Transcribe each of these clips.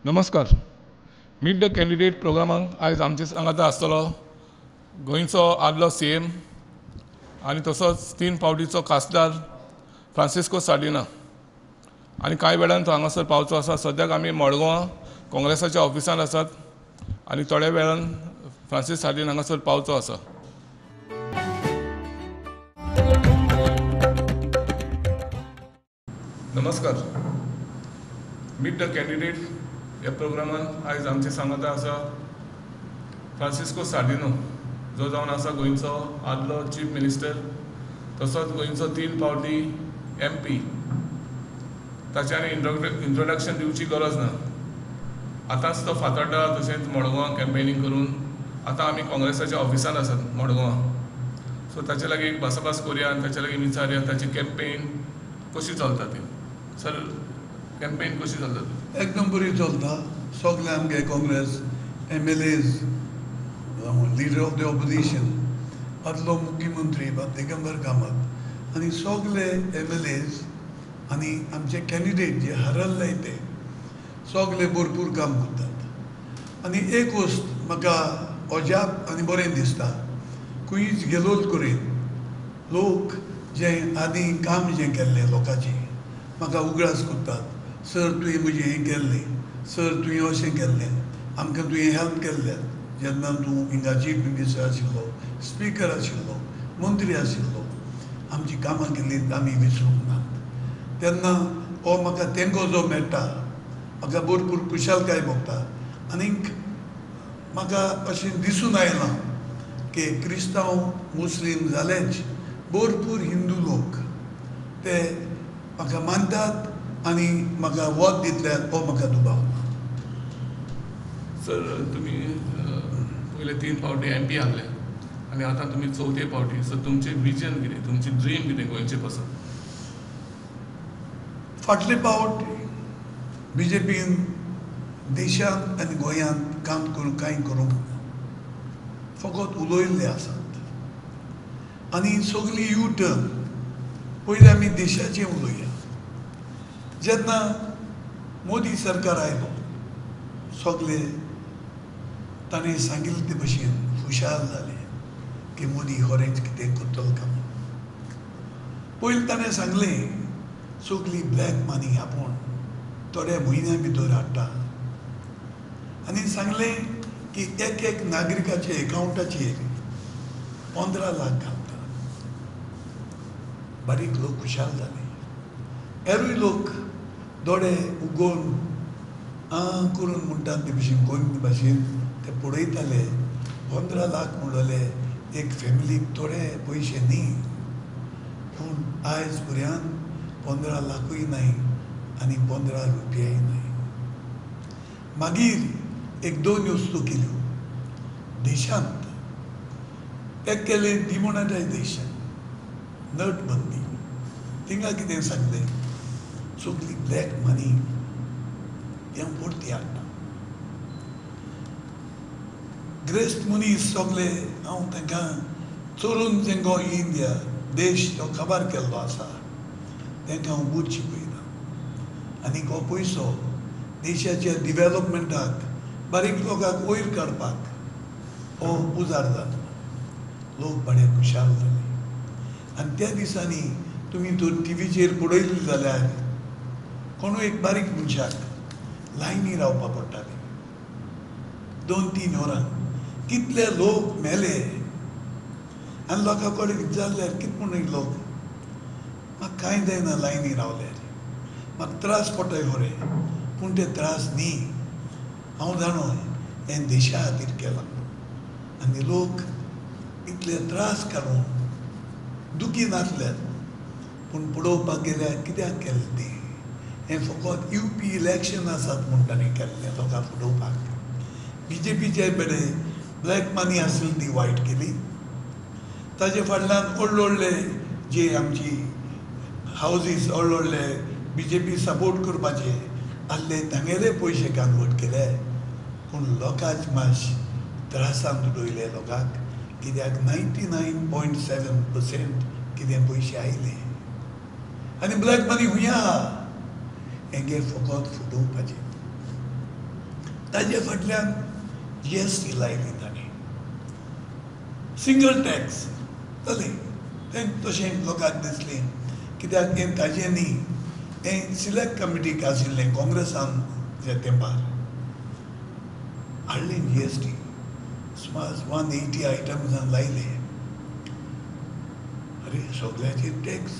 नमस्कार. Meet the candidate प्रोग्रामाक आयज आमचे सांगाता आसतलो गोंयचो आदलो CM आनी तसोच 3 फावटीचो खासदार फ्रांसिस्को सार्दिना आनी कांय वेळान तो हांगासर पावचो आसा. सद्याक आमी मडगांवां काँग्रेसाच्या ऑफिसान आसात आनी थोड्या वेळान फ्रांसीस सार्दिना हांगासर पावचो आसा. नमस्कार. मीट द कॅन्डिडेट ह्या प्रोग्रामान आयज आमचे सांगाता आसा फ्रांसिस्को सार्दिनो, जो जावन आसा गोंयचो आदलो चीफ मिनिस्टर, तसोच गोंयचो 3 फावटी MP. ताचे आनी इंट्रोडक्शन दिवची गरज ना. आतांच तो फातर्डा तशेंच मडगांवां कॅम्पेनींग करून आतां आमी काँग्रेसाच्या ऑफिसान आसात मडगांवां. सो ताचे लागीं एक भासाभास करुया आनी ताचे लागीं विचारया ताची कॅम्पेन कशी चलता ती. सर, कॅम्पेन कशी चलता? एकदम बरी चलता. सगळे आमगे Congress MLAs, leader of the opposition, आदलो मुख्यमंत्री दिगंबर कामत आनी सगळे MLAs आनी आमचे कॅन्डिडेट जे हारल्ले ते सगळे भरपूर काम करतात. आनी एक गोश्ट म्हाका अजाप आनी बरें दिसता, खंयच गेलो करीन लोक जे आदी काम जें केल्लें लोकांचें म्हाका उगडास करतात. सर, तुवें म्हजें हें केल्लें, सर तुवें अशें केल्लें, आमकां तुवें हेल्प केल्लें. जेन्ना तूं हिंगा चीफ मिनिस्टर आशिल्लो, स्पिकर आशिल्लो, मंत्री आशिल्लो, आमची कामां केल्लीं आमी विसरूंक नात. तेन्ना हो म्हाका तेंको जो मेळटा म्हाका भरपूर खुशालकाय भोगता. आनीक म्हाका अशें दिसून आयलां की क्रिस्तांव मुस्लीम जालेच भरपूर हिंदू लोक ते म्हाका मानतात आनी म्हाका वोट दितल्यात हो म्हाका दुबाव ना. सर, तुमी पयले 3 फावटी MP आहले आनी आतां तुमी 4थे फावटी. सो तुमचें विजन कितें, तुमची ड्रीम कितें गोंयचे पासून? फाटले फावट BJPन देशांत आनी गोंयांत काम करून कांय करूंक ना. फकत उलयल्ले आसात आनी सगळी U-turn. पयलीं आमी देशाचें उलोवया. जेन्ना मोदी सरकार आयलो, सगळे ताणें सांगिल्ले ते भशेन खुशाल जाले की मोदी खरेंच कितें करतलो काम. पयलीं ताणें सांगलें सगळी ब्लॅक मनी आपूण थोड्या म्हयन्या भितर हाडटा आनी सांगलें की एक नागरिकाच्या एकावंटाचेर 15 लाख घालता. बारीक लोक खुशाल जाले. हेरूय लोक दोळे उगोवन करून म्हणटात ते भशेन गोंय भाशेन ते पळयताले. 15 लाख म्हणलेले एक फॅमिलीक थोडे पयशे न्ही, पूण आयज पर्यंत 15 लाखूय नाय आनी 15 रुपयाय नाय. मागीर एक 2 वस्तू केल्यो देशांत. एक केलें डिमोनेटायजेशन, नोटबंदी. थिंगा कितें सांगलें, सगळी ब्लॅक मनी हें परती हाडटा. ग्रेस्त मनीस सगळे हांव तांकां चोरून जेंको इंडिया देश तो काबार केल्लो आसा तांकां हांव बूत शिकयना. आनी हो पयसो देशाच्या डिवेलॉपमेंटाक, बारीक लोकांक वयर काडपाक हो उजार जाता. लोक बडे खुशाल जाले. आनी त्या दिसांनी तुमी तर टीव्हीचेर पळयली जाल्यार कोणूय एक बारीक मनशाक लायनी रावपा पडटाली 2-3 वरां. कितले लोक मेले आनी लोकां कडेन विचारल्यार कितें म्हणून लोक म्हाका कांय जायना लायनी रावल्यार, म्हाका त्रास पडटाय खरें, पूण ते त्रास न्ही. हांव जाणोय हें देशा खातीर केलां. आनी लोक इतले त्रास काडून दुखी नासल्यात, पूण पळोवपाक गेल्यार कित्याक केलें तें हें फकत UP इलेक्शन आसात म्हूण ताणें केल्लें लोकांक फुडोवपाक. BJPचे कडेन ब्लॅक मनी आसली ती वायट केली. ताजे फाटल्यान व्हडले जे आमची हावजीस व्हडले BJP सपोर्ट करपाचे आहले तांगेले पयशे कन्वर्ट केले. पूण लोकांच मातशे त्रासान उडयले लोकांक, कित्याक 99.7% कितें पयशे आयले. आनी ब्लॅक मनी खूंय आहा हेंगे फकत फुडोवपाचें. ताजे फाटल्यान GST लायली ताणें, सिंगल टॅक्स जालें. तें तशें लोकांक दिसलें, कित्याक हें ताजें न्ही, हें सिलेक्ट कमिटीक आशिल्लें काँग्रेसान त्या तेंपार हाडलें GST सुमार 180 आयटम्सां लायले. अरे सगळ्याचेर टॅक्स,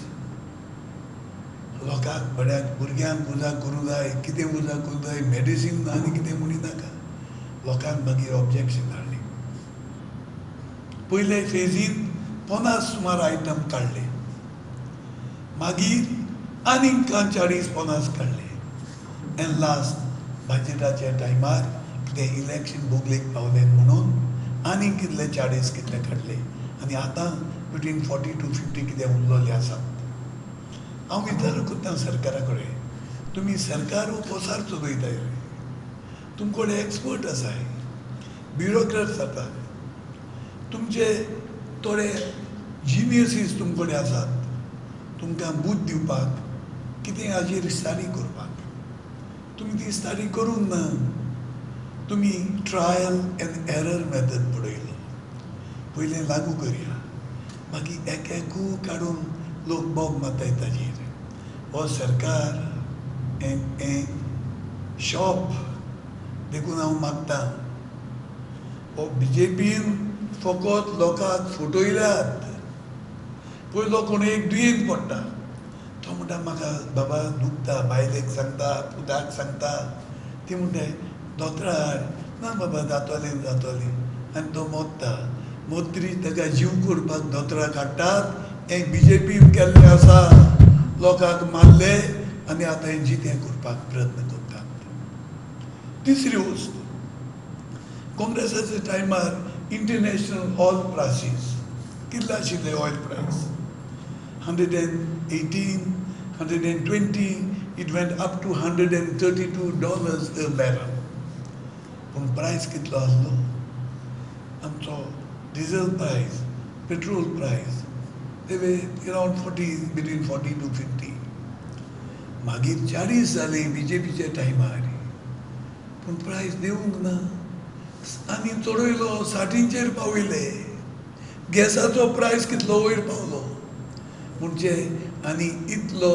लोकांक बड्याक भुरग्यांक उजा करूं जाय, कितें उजा करूं जाय, मेडिसीन आनी कितें म्हणूं नाका. लोकांक मागीर ऑब्जेक्शन हाडलें. पयले फेजीन 50 सुमार आयटम काडले, मागीर आनीक 40-50 काडले, एन लास्ट बजेटाच्या टायमार कितें इलेक्शन बोगलेक पावलें म्हणून आनीक कितले 40 कितले काडले, आनी आतां बिटवीन 40 to 50 कितें उरलेले आसात. हांव विचार करता सरकारा कडेन, तुमी सरकार हो कोसार चलयताय, तुमचे कडेन एक्सपर्ट आसाय, ब्युरोक्रेट्स आसात, तुमचे थोडे जिनियसीस तुमचे कडेन आसात, तुमकां बूद दिवपाक, कितें हाजेर स्टडी करपाक. तुमी ती स्टडी करून ना, तुमी ट्रायल एंड एरर मेथड पळयलो. पयलें लागू करया, मागीर एक काडून लोक बोग मारताय ताजेर. हो सरकार हें शॉप देखून हांव मागतां, हो BJPन फकत लोकांक फटयल्यात. पयलो कोण एक दुयेंत पडटा, तो म्हणटा म्हाका बाबा दुखता, बायलेक सांगता, पुताक सांगता, ती म्हणटाय दोतोरा हाड, ना बाबा जातोलें जातोलें, आनी तो मोत्ता. मोत्तरी ताका जीव करपाक दोतोराक हाडटात. हें BJPन केल्लें आसा, लोकांक मारले आनी आतां हें जितें करपाक प्रयत्न करतात. तिसरी वस्त, काँग्रेसाच्या टायमार इंटरनॅशनल ऑयल प्रायसीस कितले आशिल्ले? Oil price 118, 120, it went up to $132 a barrel. पूण प्रायस कितलो आसलो? आमचो डिझल प्रायस, पेट्रोल प्रायस, they were around 40, between 40 to 50. मागीर 40 जाले BJPच्या टायमार, पूण प्रायस देवूंक ना. आनी चडयलो 60चेर पावयले. गॅसाचो प्रायस कितलो वयर पावलो म्हणजे, आनी इतलो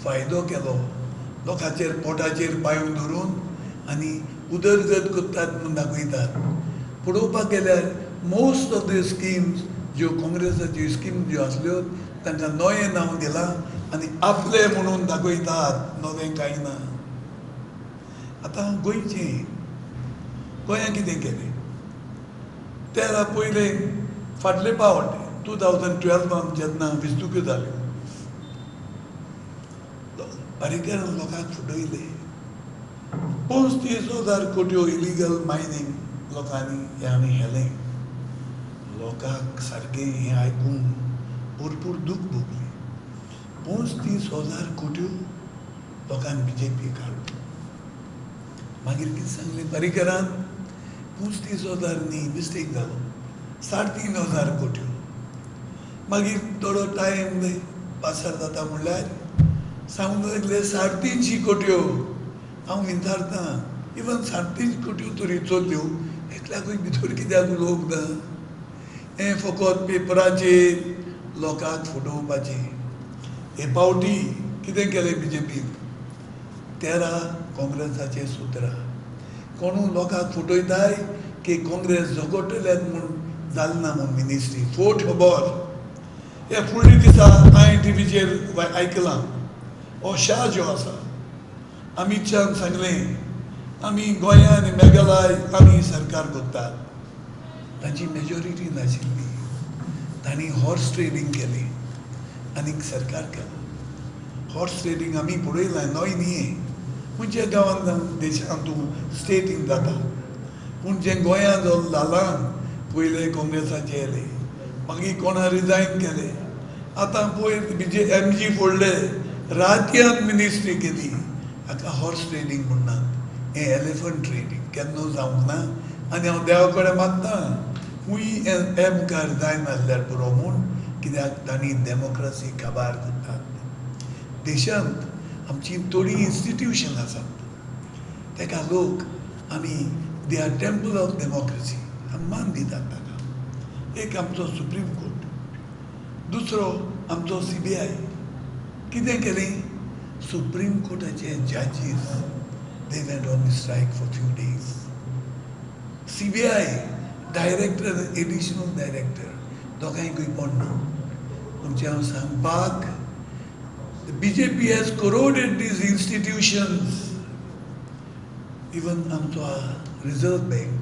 फायदो केलो लोकांचेर पोटाचेर पांय धरून, आनी उदरगत करतात म्हूण दाखयतात. पळोवपाक गेल्यार मोस्ट ऑफ द स्किम्स ज्यो काँग्रेसाच्यो स्कीम ज्यो आसल्यो तांकां नवें नांव दिलां आनी आपले म्हणून दाखयतात, नवें कांय ना. आतां गोंयचें, गोंयां कितें केलें? तेरा पयले फाटले फावट 2012 जेन्ना वेंचणुको जाल्यो, बारीकायेन लोकांक फटयले. 35,000 कोट्यो इलिगल मायनींग लोकांनी हें आमी हेलें. लोकांक सारकें हें आयकून भरपूर दूख भोगलें. 35,000 कोट्यो लोकांक BJP काडलो. मागीर कितें सांगलें पर्रीकरान? 35,000 न्ही, मिस्टेक जालो, 3,500 कोट्यो. मागीर थोडो टायम पासार जाता म्हणल्यार सांगूंक लागले 350 कोट्यो. हांव विचारतां, इवन 350 कोट्यो तरी चल्ल्यो, एकल्याकूय भितर कित्याक उलोवंक ना? हें फकत पेपराचेर लोकांक फटोवपाचें. हे पावटी कितें केलें BJPन? 13 काँग्रेसाचे सुत्रां. कोणू लोकांक फटयताय की काँग्रेस झगडटल्यात म्हूण जालें ना म्हूण मिनिस्ट्री. फोट खबर. हे फुडले दिसा हांवें टीव्हीचेर आयकलां, हो शाह जो आसा, अमित शाहान सांगलें आमी गोंया आनी मेघालय आमी सरकार करतात. ताची मेजॉरिटी नाशिल्ली. तांणी हॉर्स ट्रेडींग केलें आनी सरकार केलो. हॉर्स ट्रेडींग आमी पळयलां, नोय न्ही. खंयच्या गांवांत देशांत तूं स्टेटीन जाता, पूण जें गोंयांत जालां, पयले काँग्रेसाचे येले, मागीर कोणा रिजायन केले, आतां पळय MG फोडले, रातयान मिनिस्ट्री केली. हाका हॉर्स ट्रेडींग म्हणनात, हें एलिफंट ट्रेडींग केन्ना जावंक ना. आनी हांव देवा कडेन मागतां खूंय हें मुखार जायना जाल्यार पुरो म्हूण, कित्याक तांणी डेमोक्रेसी काबार करतात. देशांत आमची थोडी इन्स्टिट्यूशन आसात, ताका लोक आनी they are temple of democracy आमी मान दितात ताका. एक आमचो सुप्रीम कोर्ट, दुसरो आमचो CBI. कितें केलें? सुप्रीम कोर्टाचे जजीस they went on strike for few days. CBI director, additional director दोगांयकूय पडना. म्हणजे हांव सांगपाक, BJP has corroded these institutions. Even आमचो रिजर्व बँक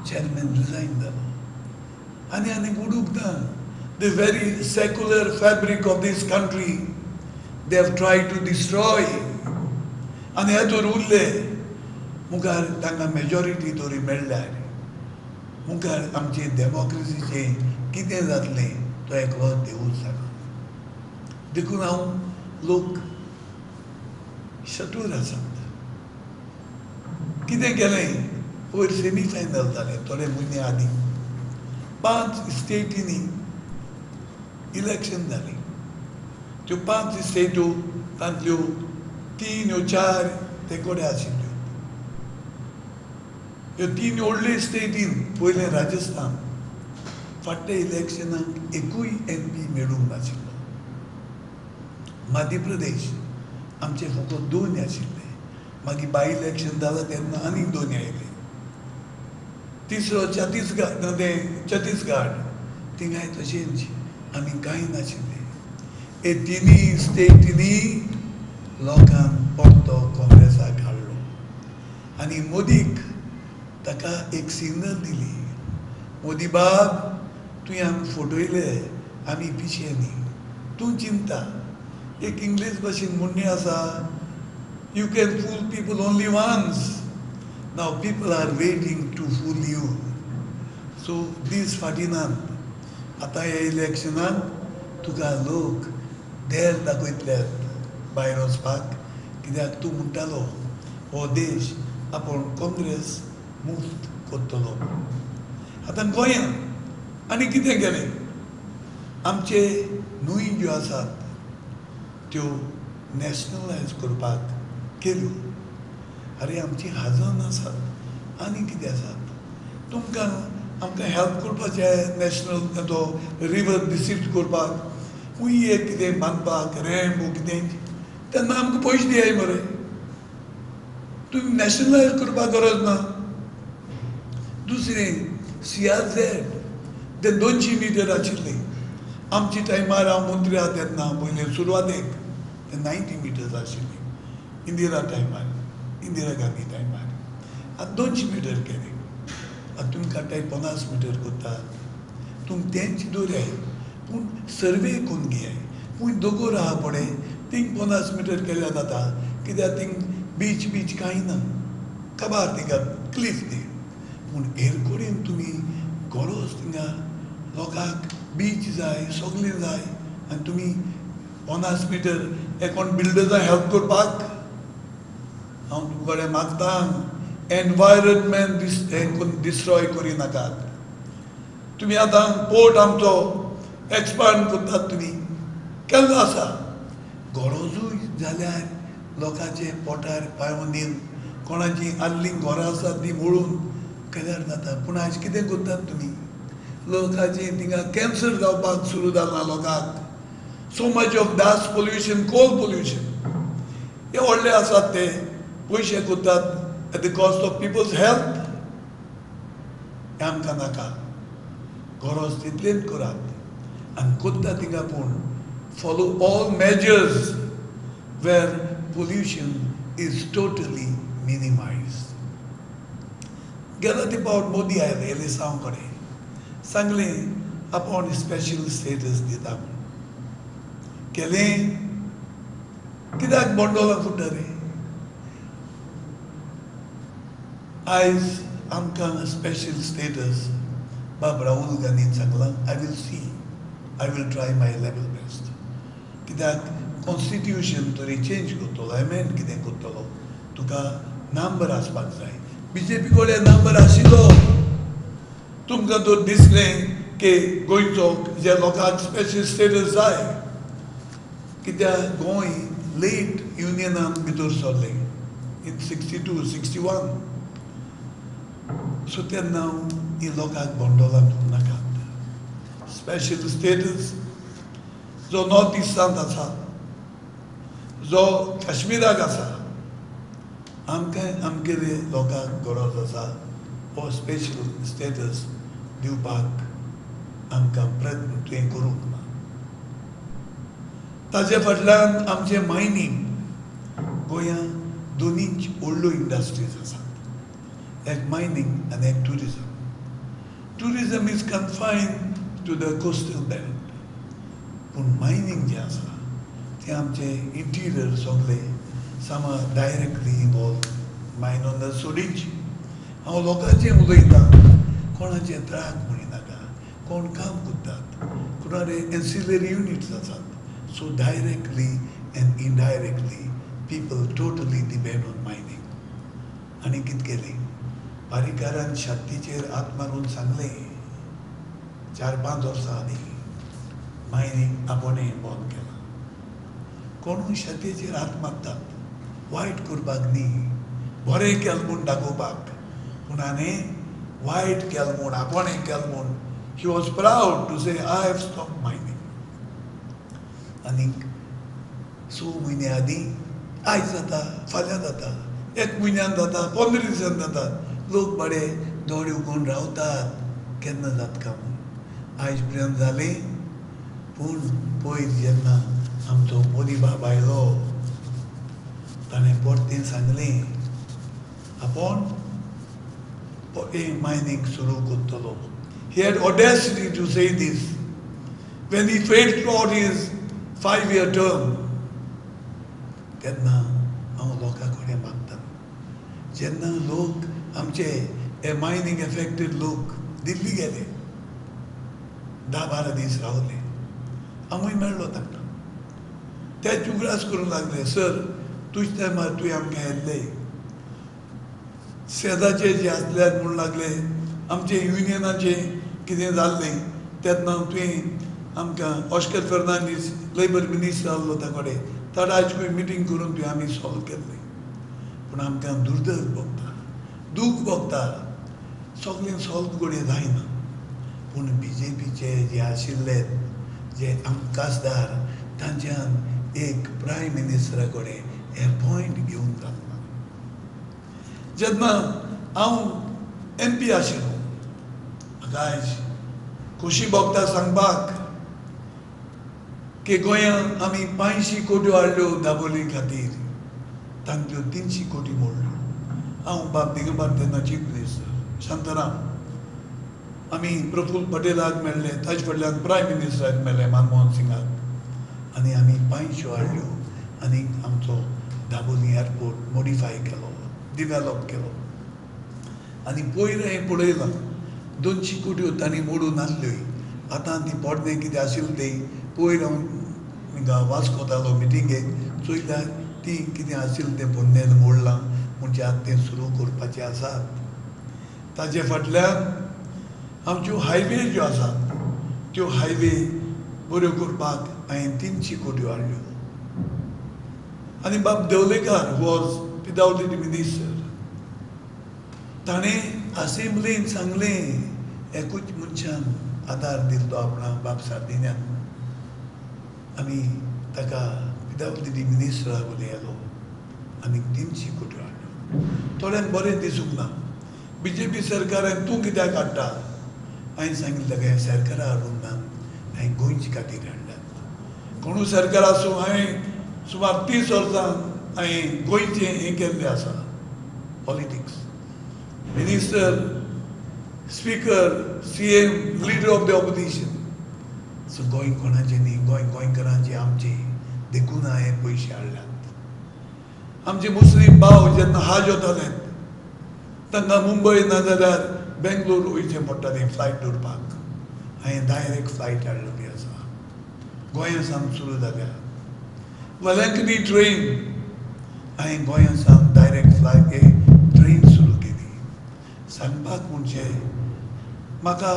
चॅरमॅन रिजायन जालो. आनी उडूंक ना. The very secular fabric of this country they have tried to destroy. आनी हेतून उरले मुखार तांकां मेजॉरिटी तरी मेळ्ळ्यार मुखार आमचे डेमोक्रेसीचें कितें जातलें तो एकलो देवूच जाणा. देखून हांव लोक शटूर आसात. कितें केलें? वयर सेमी फायनल जालें थोडे म्हयने आदीं. 5 स्टेटींनी इलेक्शन जालीं. त्यो 5 स्टेटो तांतल्यो 3 वा 4 ते कडेन आशिल्ल्यो. ह्यो 3 व्हडले स्टेटीन पयलें राजस्थान फाटल्या इलेक्शनाक एकूय MP मेळूंक नाशिल्लो. मध्य प्रदेश आमचे फकत 2 आशिल्ले. मागीर बाय इलेक्शन जालां तेन्ना आनीक 2 आयले. तिसरो छत्तीसगड थिंगाय तशेंच आनी कांय नाशिल्ले. हे 3 स्टेटींनी लोकांक परतो काँग्रेसाक हाडलो. आनी मोदीक ताका एक सिग्नल दिली. मोदी बाब, तुवें आमकां फटयले, आमी पिशे न्ही. तूं चिंता. एक इंग्लीश भाशेन म्हणणें आसा, you can fool people only once. Now people are waiting to fool you. So दीस फाटिनात आतां ह्या इलेक्शनाक तुका लोक देर दाखयतल्यात भायर वचपाक. कित्याक तूं म्हणटालो हो देश आपूण काँग्रेस मुक्त करतलो. आतां गोंयांत आनी कितें केलें? आमचे न्हंय ज्यो आसात त्यो नॅशनलायज करपाक केल्यो. अरे आमची हाजन आसात आनी कितें आसात. तुमकां आमकां हेल्प करपाचें नॅशनल तो रिवर डिसिप्ट करपाक, खूंय एक कितें बांदपाक रॅम्प वो कितें, तेन्ना आमकां पयशे दियाय मरे. तुमी नॅशनलायज करपाक गरज ना. दुसरें CRZ ते 200 मिटर आशिल्लें. आमच्या टायमार हांव मंत्री आसा तेन्ना पयलें सुरवातेक ते 90 मिटर्स आशिल्लीं. इंदिरा टायमार, इंदिरा गांधी टायमार. आतां 200 मिटर केलें. आतां तुमी काडटाय 50 मिटर करता. तुमी तेंच दवराय पूण सर्वे करून घेयाय. खूंय दोगोर आहा पळय थिंग 50 मिटर केल्यार जाता. कित्याक थिंग बीच कांय ना. काबार थिंगा क्लिफ ती. पूण हेर कडेन तुमी गरज थिंगा लोकांक बीच जाय, सगलें जाय, आनी तुमी 50 मिटर कोण बिल्डर्सां हेल्प करपाक. हांव तुमचे कडेन मागतां एनवायरनमेंट डिस्ट्रॉय करी नाकात. तुमी आतां पोर्ट आमचो एक्सपांड करतात. तुमी केल्लो आसा. गरजूय जाल्यार लोकांचे पोटार पांय दिवन कोणाची आदलीं घरां आसात ती मोडून केल्यार जाता. पूण आयज कितें करतात तुमी? लोकांची थिंगा कॅन्सर जावपाक सुरू जालां लोकांक. So much of dust pollution, coal pollution. हे व्हडले आसात ते पयशे करतात at the cost of people's health. हें आमकां नाका. गरज तितलेंच करात आनी करता थिंगा पूण follow all measures where pollution is totally minimised. गेलो ते पावट मोदी आयले एलिसांव कडेन. सांगलें आपूण स्पेशल स्टेटस दिता. केलें. कित्याक बोंडोलां फुट्टा रे? आयज आमकां स्पेशल स्टेटस बाब राहुल गांधीन सांगलां, I will see, I will try my level best. कित्याक कॉन्स्टिट्यूशन तरी चेंज करतलो, एमेंड कितें करतलो, तुका नंबर आसपाक जाय. BJP कडेन नंबर आशिल्लो. तुमकां तर दिसलें की गोंयचो जे लोकांक स्पेशल स्टेटस जाय. कित्याक गोंय लेट युनियनान भितर सरलें इन 62, 61. सो तेन्ना हांव ही लोकांक बोंडोलाक नाकात. स्पेशल स्टेटस जो नॉर्थ इस्टांत आसा, जो काश्मीराक आसा, आमगेले लोकांक गरज आसा हो स्पेशल स्टेटस दिवपाक आमकां प्रयत्न तुवें करूंक ना. ताजे फाटल्यान आमचें मायनींग गोंयांत दोनीच व्हडल्यो इंडस्ट्रीज आसात. एक मायनींग आनी एक tourism. Tourism is confined to the coastal belt, पूण मायनींग जें आसा तें आमचें इंटिरियर सगळें सामा डायरेक्टली इन्वॉल्व मायनर सोडीची. हांव लोकांचें उलयतां, कोणाचें त्राक म्हणिनाका, कोण काम करतात, कोणारे एन्सिलरी युनिट्स आसात. So directly end indirectly people totally depend on mining. आनी कितें केलें, पारीकारान शात्तीचेर हात मारून सांगलें 4-5 वर्सां आदीं मायनींग आपुणें बंद केलां. कोणूय शात्तीचेर हात मारतात वायट करपाक न्ही, बरें केलें म्हूण दाखोवपाक. पूण हाणें वायट केलें म्हूण, आपुणें केलें म्हूण he was proud to say I have stop mining. आनीक 6 म्हयने आदीं आयज जाता, फाल्यां जाता, 1 म्हयन्यान जाता, 15 दिसान जाता, लोक बडे दोळे उगोवन रावतात केन्ना जातका म्हूण. आयज पर्यंत जालें, पूण पयर जेन्ना आमचो मोदी बाब आयलो ताणें परतें सांगलें आपूण मायनींग सुरू करतलो. He had audacity to say this when he failed throughout his 5-year term. तेन्ना हांव लोकां कडेन मागता, जेन्ना लोक आमचे हे मायनींग एफेक्टेड लोक दिल्ली गेले, 10-12 दीस रावले, हांवूय मेळ्ळो तांकां. ते चुगडास करूंक लागले, सर तुज टायमार तुवें आमकां येल्ले सेदाचे जे आसल्यात म्हूण लागले, आमचे युनियनाचें कितें जाल्लें तेन्ना तुवें आमकां ऑस्कर फर्नांडीस लेबर मिनिस्टर आसलो त्या कडेन, ताका आयज मिटींग करून तुवें आमी सॉल्व केल्लें. पूण आमकां दुर्दैव भोगता, दूख भोगता, सगळें सॉल्व घडये जायना. पूण BJPचे जे आशिल्ले जे खासदार तांच्यान एक प्रायम मिनिस्टरा कडेन हे पॉयंट घेवन जाता. जेन्ना हांव MP आशिल्लो, म्हाका आयज खोशी भोगता सांगपाक की गोंयांत आमी 500 कोटी हाडल्यो दाबोळी खातीर, तांच्यो 300 कोटी मोडल्यो. हांव बाब दिगंबर तेन्ना चीफ मिनिस्टर शांताराम, आमी प्रफुल्ल पटेलाक मेळ्ळे, ताचे फाटल्यान प्रायम मिनिस्टराक मेळ्ळे मनमोहन सिंगाक, आनी आमी 500 हाडल्यो आनी आमचो दाबोळी एअरपोर्ट मॉडिफाय केलो, डिवेलॉप केलो. आनी पयर हांवें पळयलां 200 कोटी तांणी मोडून नासल्योय. आतां ती पोरणे कितें आशिल्ली ती पयर हांव वास्कोतालो मिटिंगेक, चोयल्यार ती कितें आशिल्लें तें पोन्नेल मोडलां म्हणजे आतां तें सुरू करपाचें आसा. ताचे फाटल्यान आमच्यो हायवे ज्यो आसात त्यो हायवे बऱ्यो करपाक हांवें 300 कोटी हाडल्यो. आनी बाब देवलेकार वॉज PWD मिनिस्टर, ताणें असेंब्लीन सांगलें एकूच मनशान आदार दिल्लो आपणाक बाब सार्दिन्यान. आमी ताका PWD मिनिस्टराक उलयलो आनी 300 कोटी हाडल्यो. थोड्यांक बरें दिसूंक ना, BJP सरकारान तूं कित्याक हाडटा. हांवें सांगिल्लें ताका हें सरकारा हाडूंक ना, हांवें गोंयचे खातीर हाडल्यात. कोणूय सरकार आसूं, हांवें सुमार 30 वर्सां हांवें गोंयचें हें केल्लें आसा, politics, minister, speaker, CM, leader of the opposition. So Goa कोणाचें न्ही, गोंय गोंयकारांचें आमचें, देखून हांवें पयशे हाडल्यात. आमचे मुस्लीम भाव जेन्ना हाज वताले तांकां मुंबय नाजाल्यार बेंगलोर वयचें पडटालें फ्लायट धरपाक. हांवें डायरेक्ट फ्लायट हाडलेली आसा, गोंया सावन सुरू जाल्या. वेलंकनी ट्रेन हांवें गोंया सावन डायरेक्ट फ्लायट ट्रेन सुरू केली. सांगपाक म्हणजे म्हाका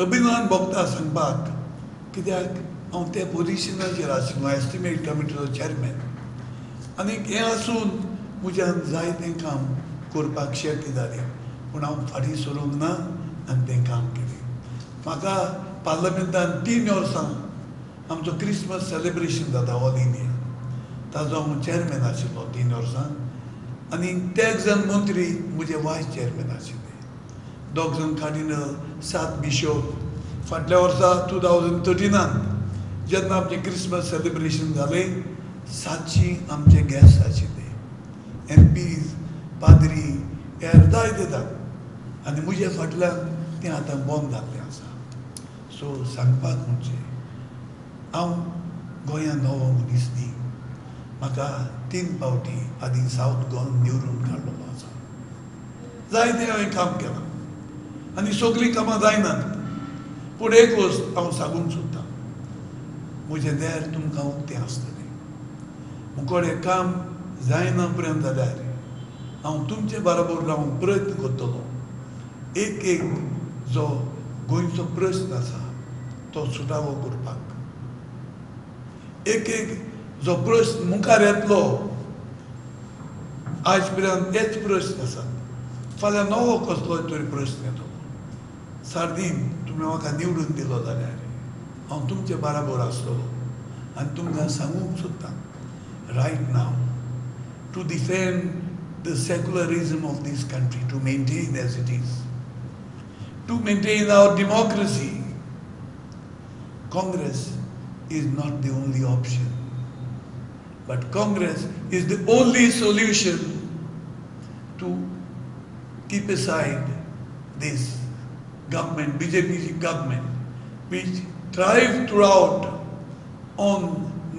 अभिमान भोगता सांगपाक, कित्याक हांव त्या पोजिशनाचेर आशिल्लो, एस्टिमेट कमिटीचो चेअरमॅन. आनी हें आसून म्हज्यान जायतें काम करपाक शक्य जालें. पूण हांव फाटीं सरूंक ना आनी तें काम केलें. म्हाका पार्लमेंटान 3 वर्सां आमचो क्रिसमस सेलिब्रेशन जाता ऑल इंडिया, ताजो हांव चॅरमॅन आशिल्लो 3 वर्सां, आनी ते 1 जण मंत्री म्हजे वायस चॅरमॅन आशिल्ले, 2 जण कार्डिनल, 7 बिशप. फाटल्या वर्सा 2013 जेन्ना आमचें क्रिसमस सेलिब्रेशन जालें 700 आमचे गॅस्ट आशिल्ले, MPs, पाद्री, हे अर्दाय येतात, आनी म्हज्या फाटल्यान तें आतां बंद जाल्लें आसा. सो सांगपाक म्हणजे हांव गोंयांत नवो मनीस न्ही, म्हाका 3 फावटी आदी सावथ गोंय निवडून काडलेलो आसा. जायतें हांवें काम केलां आनी सगळीं कामां जायनात, पूण एक वस्त हांव सांगूंक सोदतां, म्हजें देर तुमकां उक्तें आसतलें. मुकोडें काम जायना पर्यंत जाल्यार हांव तुमचे बरोबर रावून प्रयत्न करतलों. एक जो गोंयचो प्रस्न आसा तो सुटावो करपाक, एक जो प्रस्न मुखार येतलो, आज पर्यंत तेच प्रस्न आसात, फाल्यां नवो कसलोय तरी प्रस्न येतलो. सारदीन तुमी म्हाका निवडून दिलो जाल्यार हांव तुमचे बरोबर आसतलों आनी तुमकां सांगूंक सोदतां, right now to defend the secularism of this country, to maintain as it is, to maintain our democracy, Congress is not the only option, but Congress is the only solution to keep aside this government, BJP government, which thrive throughout on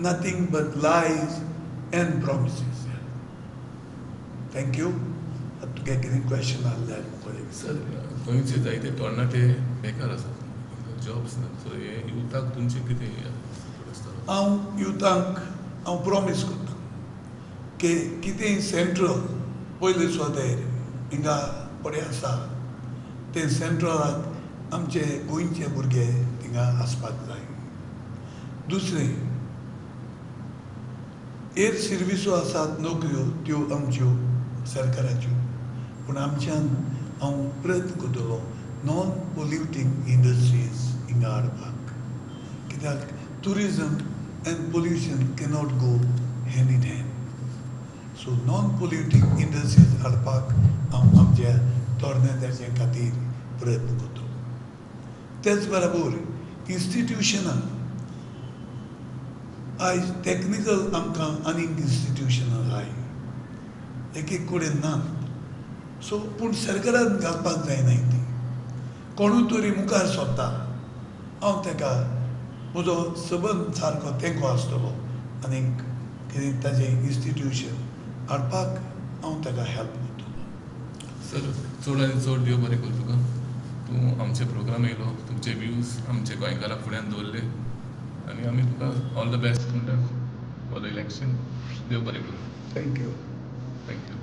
nothing but lies and promises. Thank you. To get any question on that. Sir, गोंयचे जायते तरणाटे बेकार आसात, jobs ना, so हे युथाक तुमचे कितें आसता? हांव युथांक हांव प्रॉमीस करतां की कितेंय सेंट्रल पयलीं सुद्दां हिंगा पडे आसा तें सेंट्रलाक आमचे गोंयचे भुरगे थिंगा आसपाक जाय. दुसरें, एर सर्विसो आसात नोकऱ्यो त्यो आमच्यो सरकाराच्यो, पूण आमच्यान हांव प्रयत्न करतलों नॉन पोल्युटींग इंडस्ट्रीज हिंगा हाडपाक, कित्याक tourism end pollution cannot go hand in hand. So non polluting industries हाडपाक हांव आमच्या तरणाट्यांचे खातीर प्रयत्न करतलों. तेच बरोबर इन्स्टिट्युशनां, आयज टॅक्निकल आमकां आनीक इन्स्टिट्युशनां जाय, एक कडेन ना. सो पूण सरकारान घालपाक जायनाय ती, कोणूय तरी मुखार सोदता, हांव ताका म्हजो सबंद सारको तेंको आसतलो आनीक कितें ताजें इन्स्टिट्युशन हाडपाक हांव ताका हेल्प करतलो. सर, चड आनी चड देव बरें कर तुका. तूं आमचे प्रोग्राम येयलो, तुमचे व्यूज आमचे गोंयकारां फुड्यान दवरले आनी आमी तुका ऑल द बेस्ट म्हणटा फॉर द इलेक्शन. देव बरें कर. थँक्यू. थँक्यू.